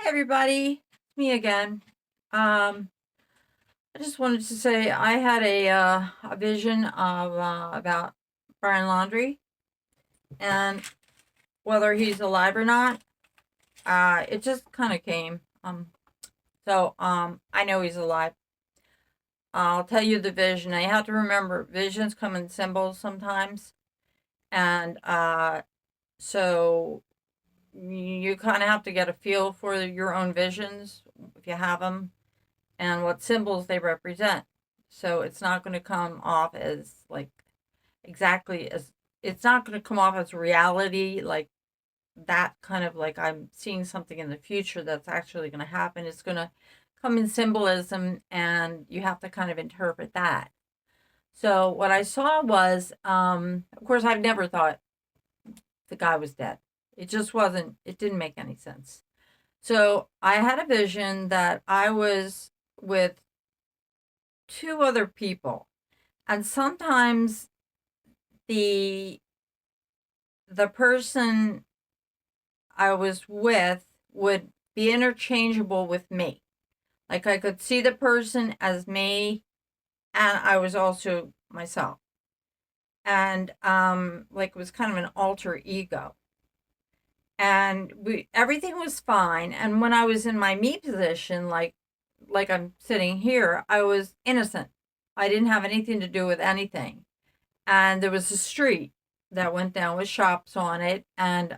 Hi, everybody. It's me again. Um, I just wanted to say I had a vision of about Brian Laundrie and whether he's alive or not. It just kind of came. I know he's alive. I'll tell you the vision. I have to remember visions come in symbols sometimes, and so you kind of have to get a feel for your own visions if you have them and what symbols they represent. So it's not going to come off as like exactly as it's not going to come off as reality like that kind of like I'm seeing something in the future that's actually going to happen. It's going to come in symbolism and you have to kind of interpret that. So what I saw was of course I've never thought the guy was dead. It just wasn't it didn't make any sense. So I had a vision that I was with two other people. And sometimes the the person I was with would be interchangeable with me. Like I could see the person as me and I was also myself. And like it was kind of an alter ego. And we everything was fine. And when I was in my me position, like I'm sitting here, I was innocent. I didn't have anything to do with anything. And there was a street that went down with shops on it, and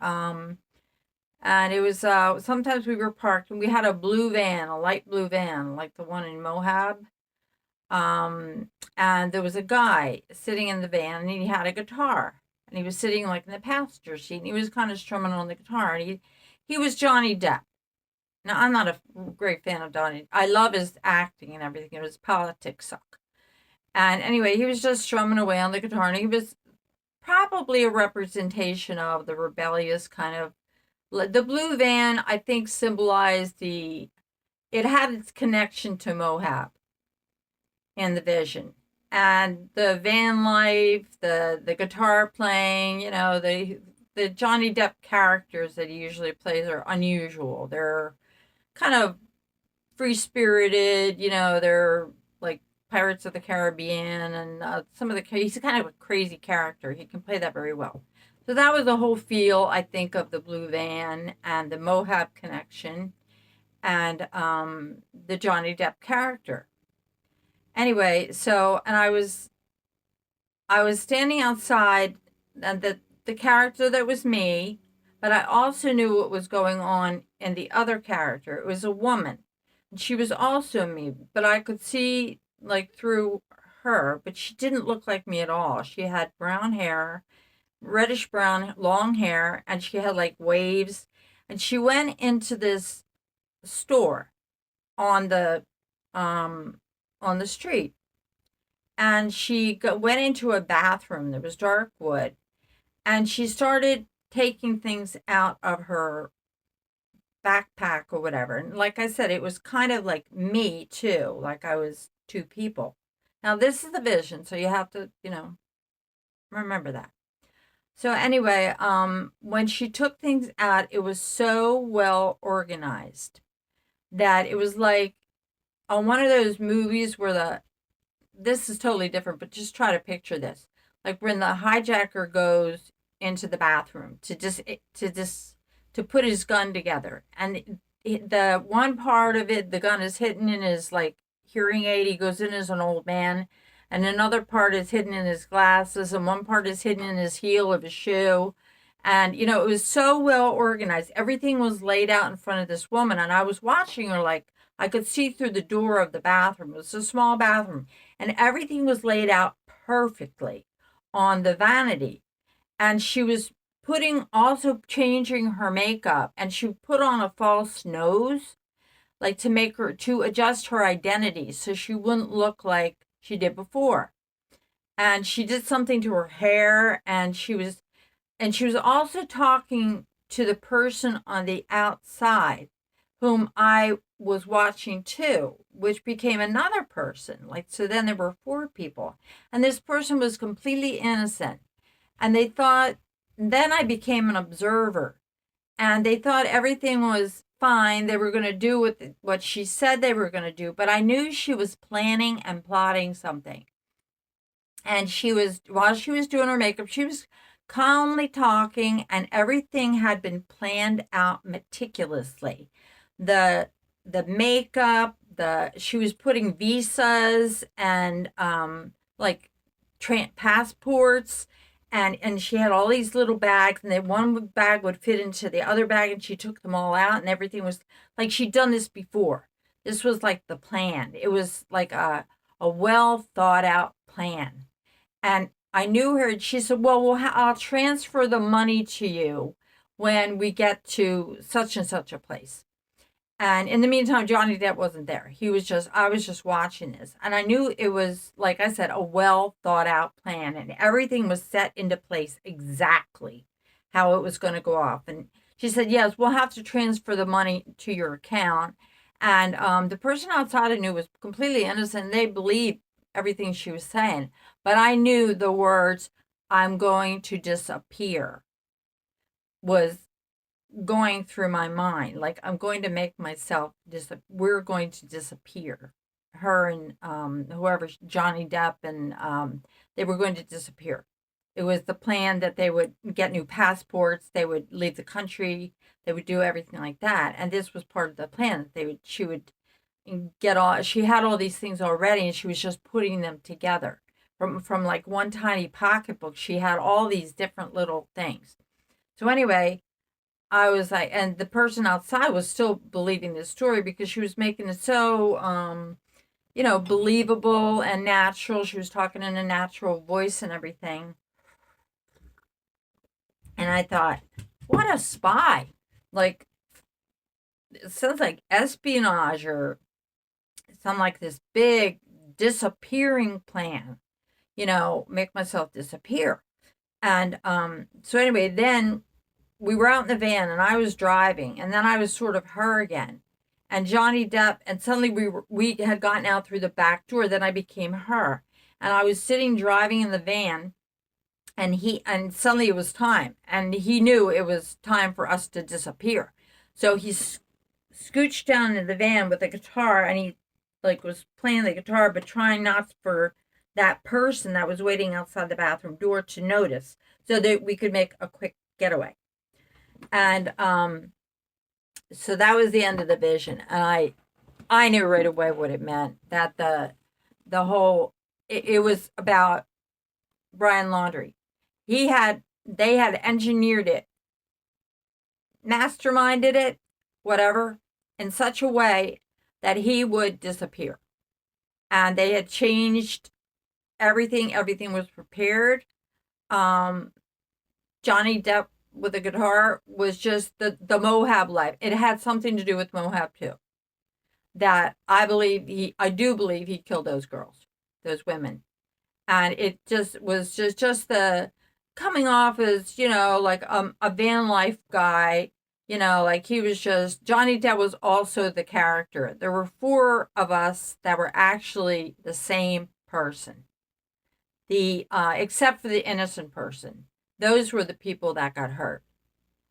it was sometimes we were parked and we had a blue van, a light blue van like the one in Moab. And there was a guy sitting in the van and he had a guitar and he was sitting like in the passenger seat and he was kind of strumming on the guitar and he was Johnny Depp. Now I'm not a great fan of Johnny. I love his acting and everything. His politics suck. And anyway, he was just strumming away on the guitar and he was probably a representation of the rebellious kind of the blue van. I think symbolized the it had its connection to Moab in the vision, and the van life, the guitar playing, the Johnny Depp characters that he usually plays are unusual. They're kind of free spirited, they're like Pirates of the Caribbean, and some of the he's kind of a crazy character. He can play that very well. So that was the whole feel, I think, of the blue van and the Moab connection and the Johnny Depp character. Anyway, so and I was standing outside, and the character that was me, but I also knew what was going on in the other character. It was a woman. And she was also me, but I could see like through her, but she didn't look like me at all. She had brown hair, reddish brown, long hair, and she had like waves. And she went into this store on the um on the street, and went into a bathroom. There was dark wood, and she started taking things out of her backpack or whatever. And like I said, it was kind of like me too, like I was two people. Now, this is the vision, so you have to, remember that. So anyway, when she took things out, it was so well organized that it was like on one of those movies where this is totally different, but just try to picture this. Like when the hijacker goes into the bathroom to put his gun together, and the one part of it, the gun is hidden in his like hearing aid. He goes in as an old man, and another part is hidden in his glasses, and one part is hidden in his heel of his shoe. And it was so well organized. Everything was laid out in front of this woman, and I was watching her like I could see through the door of the bathroom. It was a small bathroom, and everything was laid out perfectly on the vanity. And she was also changing her makeup, and she put on a false nose, like to adjust her identity so she wouldn't look like she did before. And she did something to her hair, and she was also talking to the person on the outside whom I was watching too, which became another person. Like, so then there were four people, and this person was completely innocent. And they thought, then I became an observer, and they thought everything was fine. They were going to do what she said they were going to do, but I knew she was planning and plotting something. And while she was doing her makeup, she was calmly talking, and everything had been planned out meticulously. The the makeup, she was putting visas and like passports, and she had all these little bags, and then one bag would fit into the other bag, and she took them all out, and everything was like she'd done this before. This was like the plan. It was like a well thought out plan. And I knew her. She said, "Well, I'll transfer the money to you when we get to such and such a place." And in the meantime, Johnny Depp wasn't there. I was just watching this. And I knew it was, like I said, a well thought out plan. And everything was set into place exactly how it was going to go off. And she said, "Yes, we'll have to transfer the money to your account." And the person outside I knew was completely innocent. They believed everything she was saying. But I knew the words, "I'm going to disappear," was going through my mind. Like, I'm going to make myself we're going to disappear. Her and whoever, Johnny Depp, and they were going to disappear. It was the plan that they would get new passports, they would leave the country, they would do everything like that. And this was part of the plan that she would she had all these things already, and she was just putting them together from like one tiny pocketbook. She had all these different little things. So anyway, I was like, and the person outside was still believing this story because she was making it so, believable and natural. She was talking in a natural voice and everything. And I thought, what a spy. Like, it sounds like espionage or something like this big disappearing plan, make myself disappear. And so anyway, then we were out in the van and I was driving, and then I was sort of her again. And Johnny Depp, and suddenly we had gotten out through the back door, then I became her. And I was sitting driving in the van, and suddenly it was time. And he knew it was time for us to disappear. So he scooched down in the van with a guitar, and he was playing the guitar, but trying not for that person that was waiting outside the bathroom door to notice, so that we could make a quick getaway. And so that was the end of the vision. And I knew right away what it meant, that the whole it was about Brian Laundrie. They had engineered it, masterminded it, whatever, in such a way that he would disappear. And they had changed everything. Everything was prepared. Johnny Depp with a guitar was just the Moab life. It had something to do with Moab too. That I do believe he killed those girls, those women. And it just was just the coming off as, like a van life guy, like he was Johnny Depp was also the character. There were 4 of us that were actually the same person. Except for the innocent person. Those were the people that got hurt.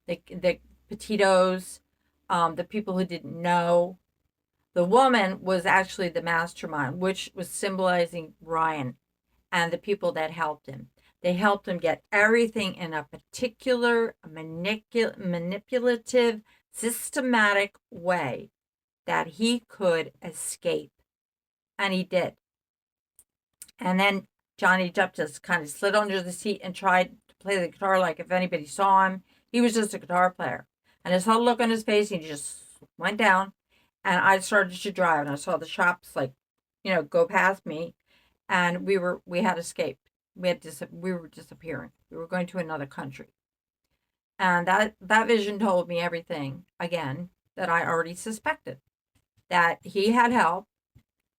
The petitos, the people who didn't know. The woman was actually the mastermind, which was symbolizing Ryan and the people that helped him. They helped him get everything in a particular manipulative, systematic way that he could escape. And he did. And then Johnny Depp just kind of slid under the seat and tried to play the guitar like if anybody saw him. He was just a guitar player. And I saw the look on his face, and he just went down. And I started to drive, and I saw the shops go past me, and we had escaped. We were disappearing. We were going to another country. And that vision told me everything again that I already suspected. That he had help,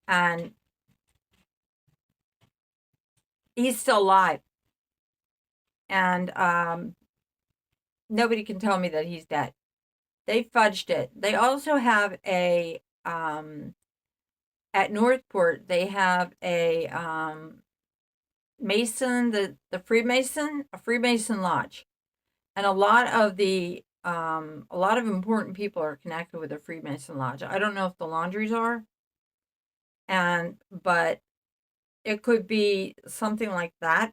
and he's still alive. And nobody can tell me that he's dead. They fudged it. They also have at Northport, they have a Mason, a Freemason lodge. And a lot of the a lot of important people are connected with the Freemason Lodge. I don't know if the Laundries are, but it could be something like that.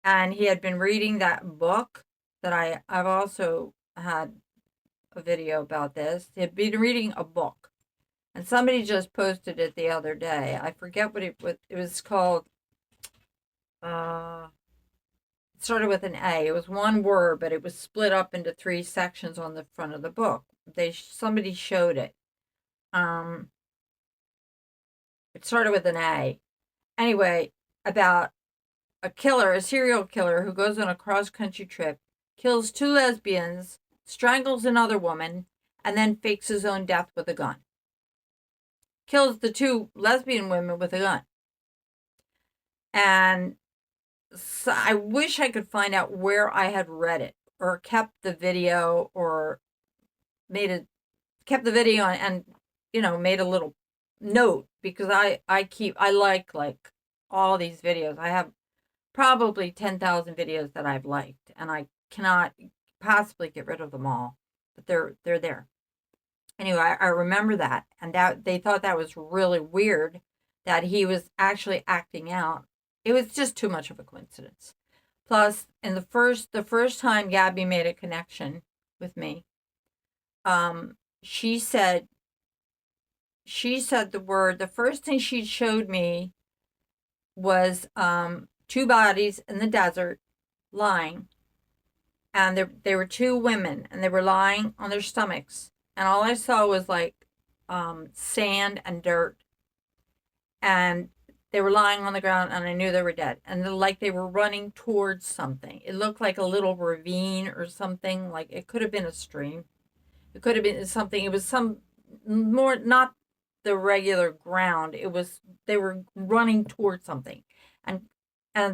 And he had been reading that book that I've also had a video about this. He had been reading a book, and somebody just posted it the other day. I forget what it was called. It started with an A. It was one word, but it was split up into three sections on the front of the book. Somebody showed it. Um, it started with an A. Anyway, about a serial killer who goes on a cross country trip, kills two lesbians, strangles another woman, and then fakes his own death with a gun. Kills the two lesbian women with a gun. And so I wish I could find out where I had read it or kept the video or kept the video and made a little note, because I like all these videos. I have probably 10,000 videos that I've liked, and I cannot possibly get rid of them all, but they're there. Anyway, I remember that, and that they thought that was really weird that he was actually acting out. It was just too much of a coincidence. Plus, in the first time Gabby made a connection with me, she said the first thing she showed me was two bodies in the desert lying, and they were two women, and they were lying on their stomachs, and all I saw was sand and dirt, and they were lying on the ground, and I knew they were dead, and they were running towards something. It looked like a little ravine or something. Like it could have been a stream, it could have been something. It was some more, not the regular ground. They were running towards something, and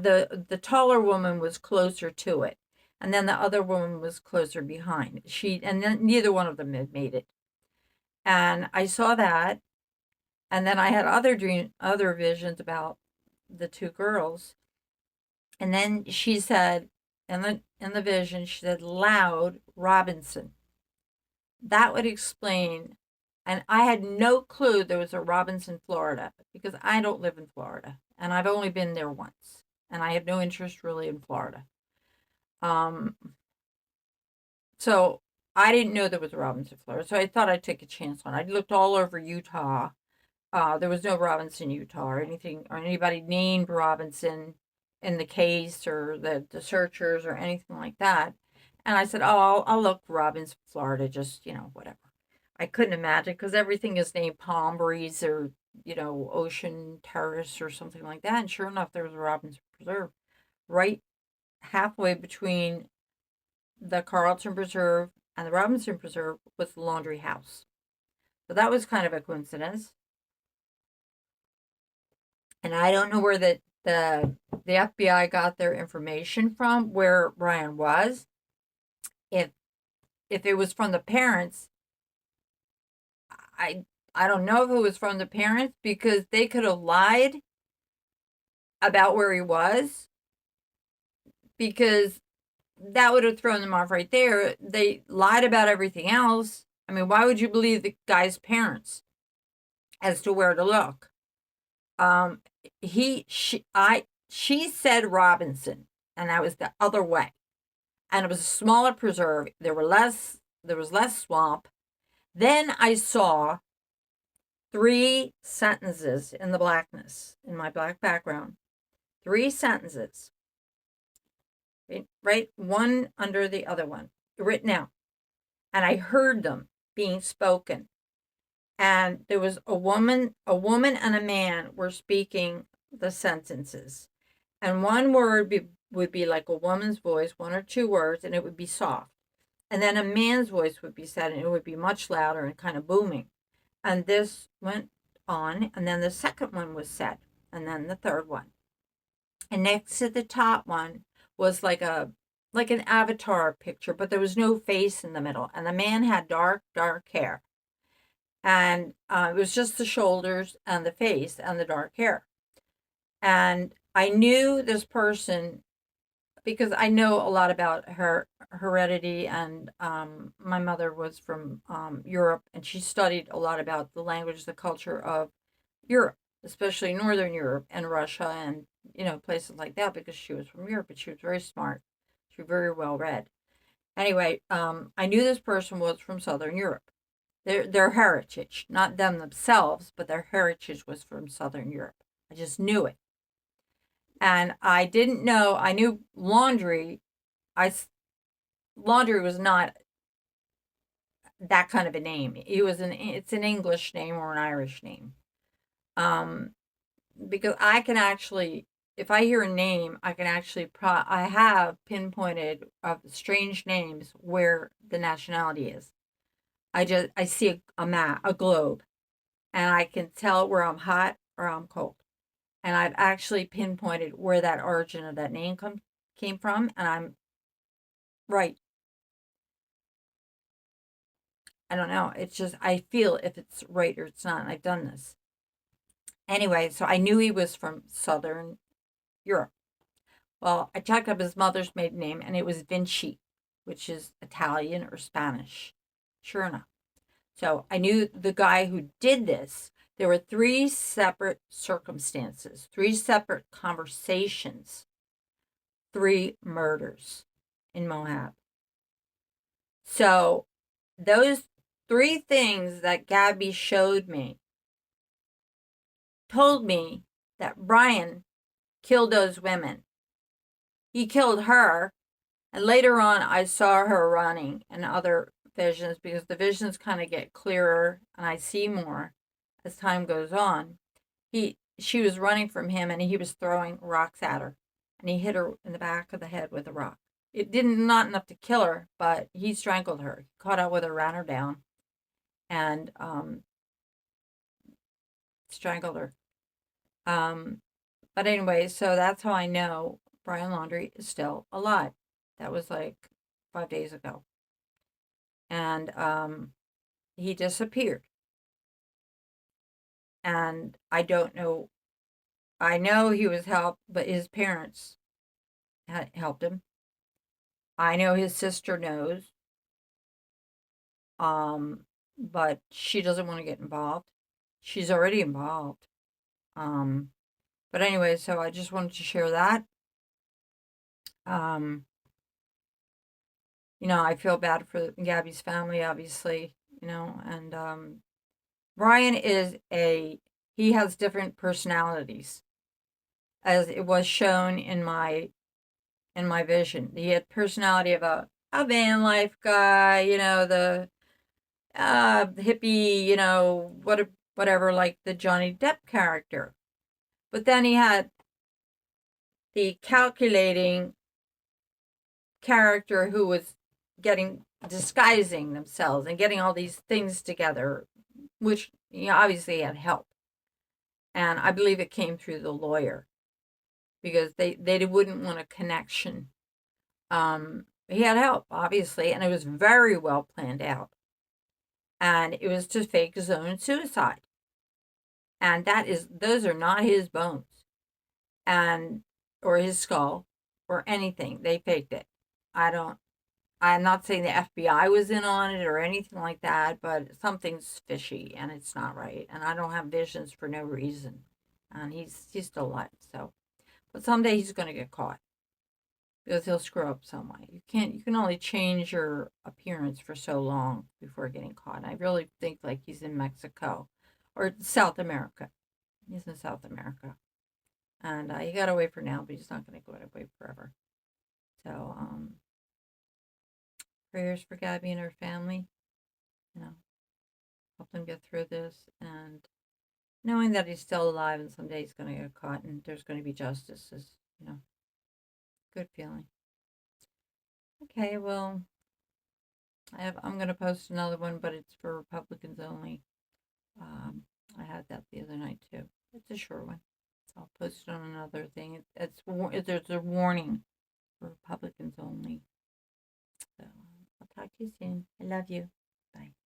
the taller woman was closer to it, and then the other woman was closer behind. And then neither one of them had made it. And I saw that, and then I had other visions about the two girls. And then she said, in the vision, she said, "Loud Robinson." That would explain. And I had no clue there was a Robinson, Florida, because I don't live in Florida, and I've only been there once, and I have no interest really in Florida. So I didn't know there was a Robinson, Florida, so I thought I'd take a chance on it. I looked all over Utah. There was no Robinson, Utah, or anything, or anybody named Robinson in the case, or the searchers, or anything like that. And I said, "Oh, I'll look Robinson, Florida, just whatever." I couldn't imagine, because everything is named Palm Breeze or Ocean Terrace or something like that. And sure enough, there was a Robinson Preserve right halfway between the Carlton Preserve and the Robinson Preserve was the Laundrie House. So that was kind of a coincidence. And I don't know where the FBI got their information from, where Brian was. If it was from the parents, I don't know if it was from the parents, because they could have lied about where he was, because that would have thrown them off right there. They lied about everything else. I mean, why would you believe the guy's parents as to where to look? She said Robinson, and that was the other way, and it was a smaller preserve. There was less swamp. Then I saw 3 sentences in the blackness, in my black background. 3 sentences, right, one under the other one, written out, and I heard them being spoken. And there was a woman and a man were speaking the sentences, and one word would be like a woman's voice, 1 or 2 words, and it would be soft, and then a man's voice would be said, and it would be much louder and kind of booming. And this went on, and then the second one was said, and then the third one, and next to the top one was like an avatar picture, but there was no face in the middle, and the man had dark hair, and it was just the shoulders and the face and the dark hair. And I knew this person because I know a lot about her heredity, and my mother was from Europe, and she studied a lot about the language, the culture of Europe, especially Northern Europe and Russia, and places like that, because she was from Europe, but she was very smart. She was very well read. Anyway, I knew this person was from Southern Europe. Their heritage, not them themselves, but their heritage was from Southern Europe. I just knew it. And I didn't know, I knew Laundrie. I Laundrie was not that kind of a name. It's an English name or an Irish name. Um, because I can actually, if I hear a name, I can actually I have pinpointed of strange names where the nationality is. I see a map, a globe, and I can tell where I'm hot or I'm cold. And I've actually pinpointed where that origin of that name came from, and I'm right. I don't know. It's just I feel if it's right or it's not. And I've done this. Anyway, so I knew he was from Southern Europe. Well, I checked up his mother's maiden name, and it was Vinci, which is Italian or Spanish. Sure enough. So I knew the guy who did this. There were three separate circumstances, three separate conversations, three murders in Moab. So those three things that Gabby showed me told me that Brian killed those women. He killed her, and later on I saw her running in other visions, because the visions kind of get clearer and I see more as time goes on. She was running from him, and he was throwing rocks at her, and he hit her in the back of the head with a rock. It didn't not enough to kill her, but he strangled her. He caught up with her, ran her down, and strangled her. But anyway, so that's how I know Brian Laundrie is still alive. That was like 5 days ago. And he disappeared. And I don't know. I know he was helped, but his parents had helped him. I know his sister knows. But she doesn't want to get involved. She's already involved. Um, but anyway, so I just wanted to share that. Um, I feel bad for Gabby's family, obviously, and Brian he has different personalities, as it was shown in my vision. He had personality of a van life guy, the hippie, whatever, like the Johnny Depp character. But then he had the calculating character who was disguising themselves and getting all these things together, which obviously had help. And I believe it came through the lawyer, because they wouldn't want a connection. He had help, obviously, and it was very well planned out. And it was to fake his own suicide. And those are not his bones, and or his skull or anything. They faked it. I'm not saying the FBI was in on it or anything like that, but something's fishy and it's not right. And I don't have visions for no reason. And he's still alive. So, but someday he's going to get caught, because he'll screw up some way. You can only change your appearance for so long before getting caught. And I really think like he's in Mexico or South America. He's in South America. And he got away for now, but he's not going to go away forever. So, prayers for Gabby and her family. Help them get through this, and knowing that he's still alive and someday he's going to get caught and there's going to be justice is, good feeling. Okay, well, I'm going to post another one, but it's for Republicans only. I had that the other night too. It's a short one. I'll post it on another thing. There's a warning for Republicans only. So I'll talk to you soon. I love you. Bye.